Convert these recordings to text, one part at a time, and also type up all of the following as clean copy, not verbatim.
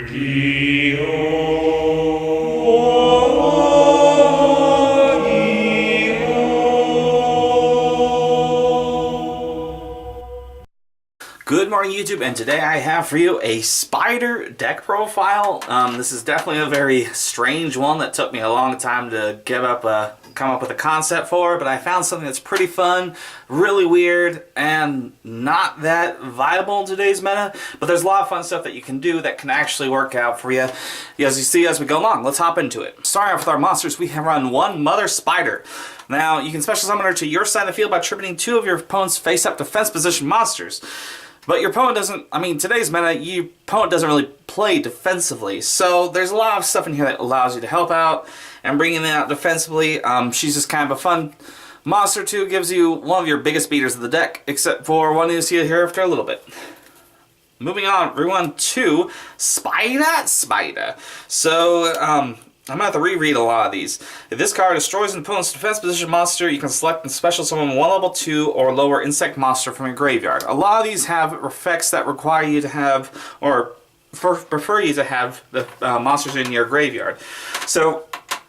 Good morning, YouTube, and today I have for you a spider deck profile. This is definitely a very strange one that took me a long time to come up with a concept for, but I found something that's pretty fun, really weird, and not that viable in today's meta. But there's a lot of fun stuff that you can do that can actually work out for you, as you see as we go along. Let's hop into it. Starting off with our monsters, we have run one Mother Spider. Now, you can special summon her to your side of the field by attributing two of your opponent's face-up defense position monsters. But your opponent doesn't, today's meta, your opponent doesn't really play defensively. So there's a lot of stuff in here that allows you to help out and bringing it out defensively. She's just kind of a fun monster too. Gives you one of your biggest beaters of the deck, except for one you see here after a little bit. Moving on, we run two Spider. So, I'm going to have to reread a lot of these. If this card destroys an opponent's defense position monster, you can select and special summon one level 2 or lower insect monster from your graveyard. A lot of these have effects that require you to have, or prefer you to have, the monsters in your graveyard. So,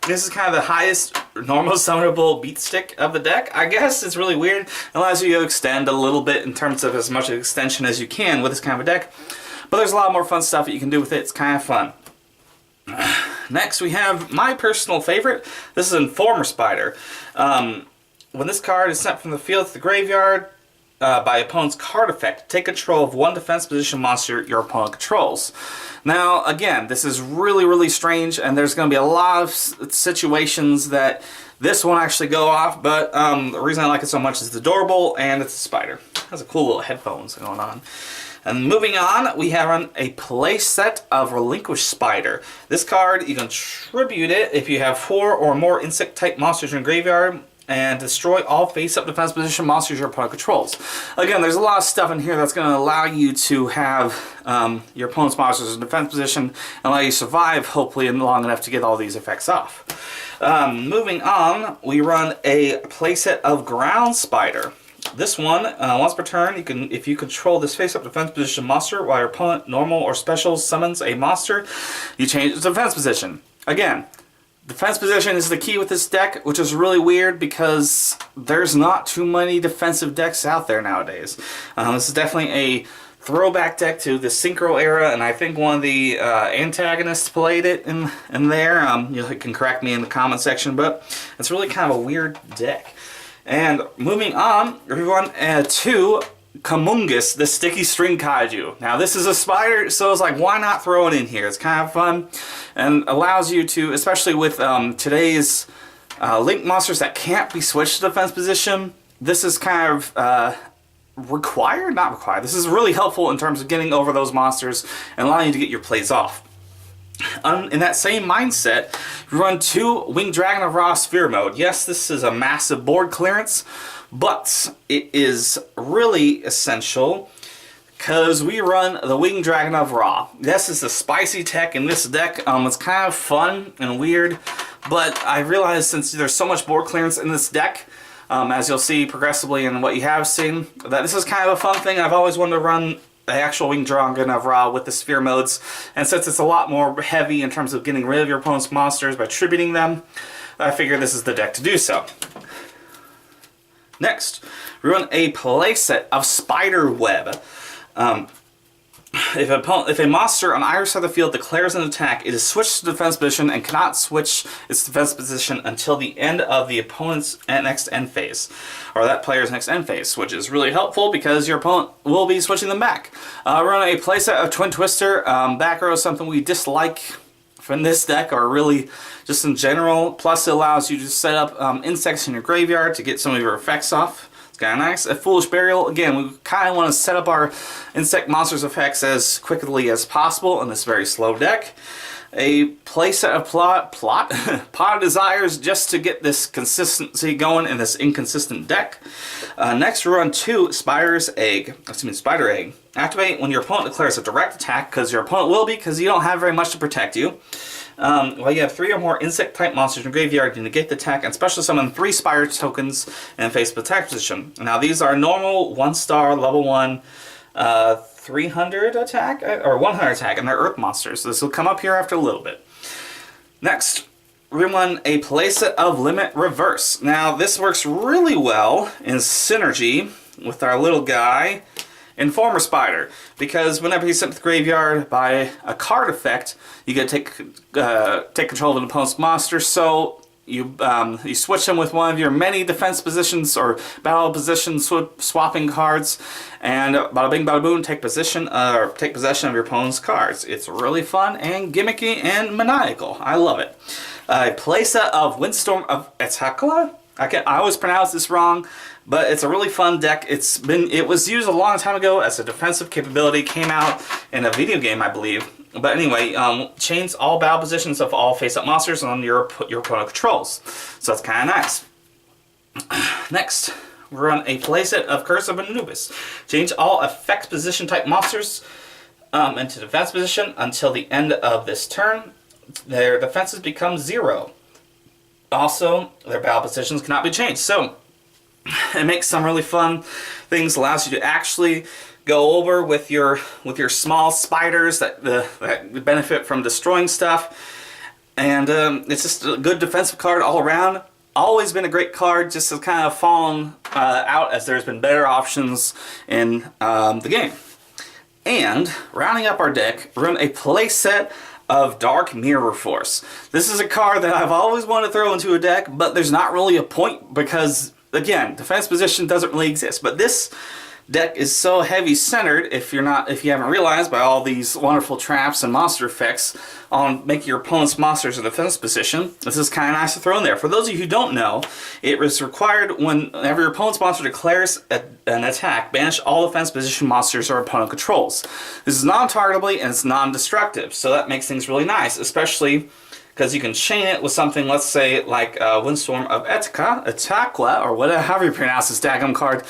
this is kind of the highest normal summonable beat stick of the deck. I guess it's really weird. It allows you to extend a little bit in terms of as much extension as you can with this kind of a deck. But there's a lot more fun stuff that you can do with it. It's kind of fun. Next, we have my personal favorite. This is Informer Spider. When this card is sent from the field to the graveyard by opponent's card effect, take control of one defense position monster your opponent controls. Now, again, this is really, really strange, and there's going to be a lot of situations that this won't actually go off, but the reason I like it so much is it's adorable, and it's a spider. It has a cool little headphones going on. And moving on, we have a play set of Relinquished Spider. This card, you can tribute it if you have 4 or more insect-type monsters in your graveyard, and destroy all face-up defense position monsters your opponent controls. Again, there's a lot of stuff in here that's going to allow you to have your opponent's monsters in defense position, and allow you to survive, hopefully, long enough to get all these effects off. Moving on, we run a playset of Ground Spider. This one, once per turn, if you control this face-up defense position monster while your opponent normal or special summons a monster, you change its defense position. Again, defense position is the key with this deck, which is really weird because there's not too many defensive decks out there nowadays. This is definitely a throwback deck to the Synchro era, and I think one of the antagonists played it in there. You can correct me in the comment section, but it's really kind of a weird deck. And moving on, we run to Kamungus, the Sticky String Kaiju. Now this is a spider, so it's like, why not throw it in here? It's kind of fun and allows you to, especially with today's link monsters that can't be switched to defense position, this is kind of required? Not required. This is really helpful in terms of getting over those monsters and allowing you to get your plays off. In that same mindset, we run two Winged Dragon of Ra Sphere Mode. Yes, this is a massive board clearance, but it is really essential because we run the Winged Dragon of Ra. This is the spicy tech in this deck. It's kind of fun and weird, but I realized since there's so much board clearance in this deck, as you'll see progressively in what you have seen, that this is kind of a fun thing. I've always wanted to run the actual Winged Dragon of Ra with the sphere modes, and since it's a lot more heavy in terms of getting rid of your opponent's monsters by tributing them, I figure this is the deck to do so. Next, we run a playset of Spiderweb. If a monster on either side of the field declares an attack, it is switched to defense position and cannot switch its defense position until the end of the opponent's next end phase, or that player's next end phase, which is really helpful because your opponent will be switching them back. We run a playset of Twin Twister. Back row is something we dislike from this deck, or really just in general. Plus, it allows you to set up insects in your graveyard to get some of your effects off. Kind of nice. A Foolish Burial. Again, we kind of want to set up our insect monsters effects as quickly as possible in this very slow deck. A playset of Pot of Desires just to get this consistency going in this inconsistent deck. Next, we run two Spider Egg. Activate when your opponent declares a direct attack, because your opponent will be, because you don't have very much to protect you. While you have 3 or more insect-type monsters in your graveyard, you negate the attack and special summon 3 Spider tokens in face attack position. Now these are normal 1-star level 1 300 attack, or 100 attack, and they're Earth monsters. This will come up here after a little bit. Next, we run a playset of Limit Reverse. Now, this works really well in synergy with our little guy, Informer Spider, because whenever he's sent to the graveyard by a card effect, you get to take control of an opponent's monster. So you switch him with one of your many defense positions or battle position swapping cards, and bada bing bada boom, take possession of your opponent's cards. It's really fun and gimmicky and maniacal. I love it. A playset of Windstorm of Etakla. I always pronounce this wrong, but it's a really fun deck. It was used a long time ago as a defensive capability. Came out in a video game, I believe. But anyway, chains all battle positions of all face-up monsters on your opponent controls. So that's kind of nice. Next, we run a playset of Curse of Anubis. Change all effect position type monsters into defense position until the end of this turn. Their defenses become 0. Also, their battle positions cannot be changed. So, it makes some really fun things. Allows you to actually go over with your small spiders that benefit from destroying stuff. And it's just a good defensive card all around. Always been a great card, just has kind of fallen out as there's been better options in the game. And, rounding up our deck, we're in a playset of Dark Mirror Force. This is a card that I've always wanted to throw into a deck, but there's not really a point because, again, defense position doesn't really exist. But this deck is so heavy centered, if you haven't realized, by all these wonderful traps and monster effects on making your opponent's monsters in defense position. This is kind of nice to throw in there. For those of you who don't know, it is required whenever your opponent's monster declares an attack, banish all defense position monsters or opponent controls. This is non-targetable and it's non-destructive, so that makes things really nice, especially because you can chain it with something, let's say, like Windstorm of Etakla, or whatever, however you pronounce this daggum card.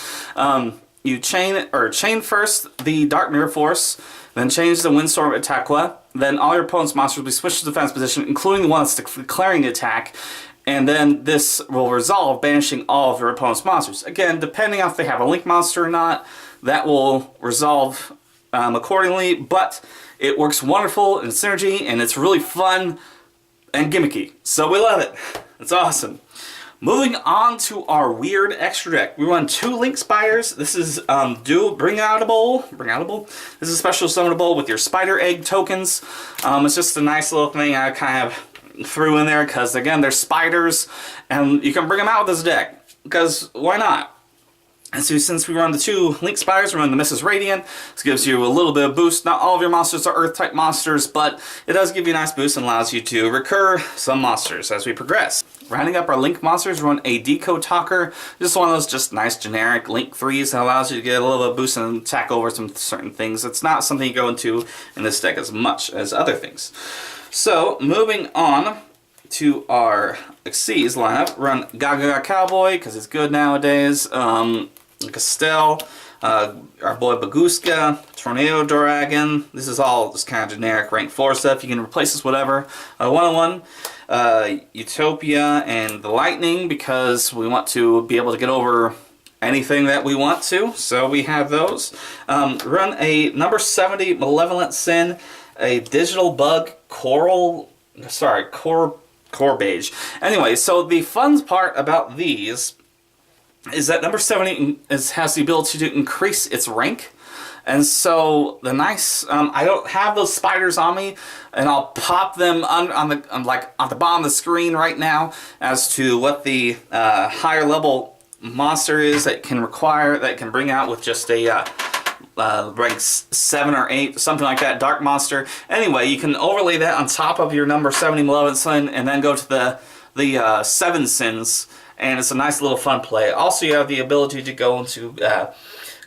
You chain first the Dark Mirror Force, then change the Windstorm of Etakla, then all your opponent's monsters will be switched to defense position, including the one that's declaring the attack, and then this will resolve, banishing all of your opponent's monsters. Again, depending on if they have a link monster or not, that will resolve accordingly, but it works wonderful in synergy, and it's really fun and gimmicky. So we love it. It's awesome. Moving on to our weird extra deck. We run 2 Link Spiders. This is Bring-Outable. This is special summonable with your Spider Egg tokens. It's just a nice little thing I kind of threw in there because, again, they're spiders, and you can bring them out with this deck, because why not? And so since we run the 2 Link Spiders, we run the Mrs. Radiant. This gives you a little bit of boost. Not all of your monsters are Earth-type monsters, but it does give you a nice boost and allows you to recur some monsters as we progress. Rounding up our Link monsters, we run a Decode Talker. Just one of those just nice generic Link 3s that allows you to get a little bit of boost and attack over some certain things. It's not something you go into in this deck as much as other things. So, moving on to our Xyz lineup, run Gaga Cowboy, because it's good nowadays. Castell, our boy Baguska, Tornado Dragon. This is all just kind of generic rank 4 stuff. You can replace this with whatever. 101, Utopia, and the Lightning, because we want to be able to get over anything that we want to. So we have those. Run a number 70 Malevolent Sin, a Digital Bug Core Beige. Anyway, so the fun part about these is that number 70 has the ability to increase its rank. And so the nice, I don't have those spiders on me, and I'll pop them on the bottom of the screen right now as to what the higher level monster is that can bring out with just a rank 7 or 8, something like that, dark monster. Anyway, you can overlay that on top of your number 70 Malevolent Sin and then go to the 7 sins, and it's a nice little fun play. Also, you have the ability to go into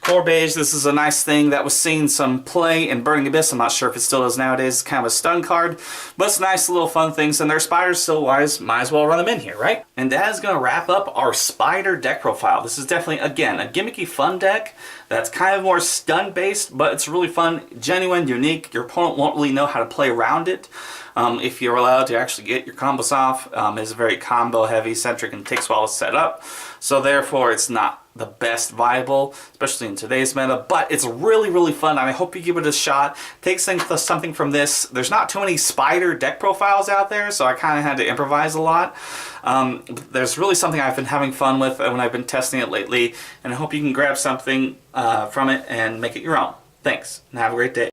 Core Beige. This is a nice thing that was seeing some play in Burning Abyss. I'm not sure if it still does nowadays. It's kind of a stun card, but it's nice little fun things, and they're spiders, so might as well run them in here, right? And that is going to wrap up our spider deck profile. This is definitely, again, a gimmicky fun deck that's kind of more stun-based, but it's really fun, genuine, unique. Your opponent won't really know how to play around it. If you're allowed to actually get your combos off, it's very combo heavy centric and takes a while to set up. So therefore it's not the best viable, especially in today's meta, but it's really, really fun, and I hope you give it a shot. Take something from this. There's not too many spider deck profiles out there, so I kind of had to improvise a lot. But there's really something I've been having fun with when I've been testing it lately, and I hope you can grab something from it and make it your own. Thanks, and have a great day.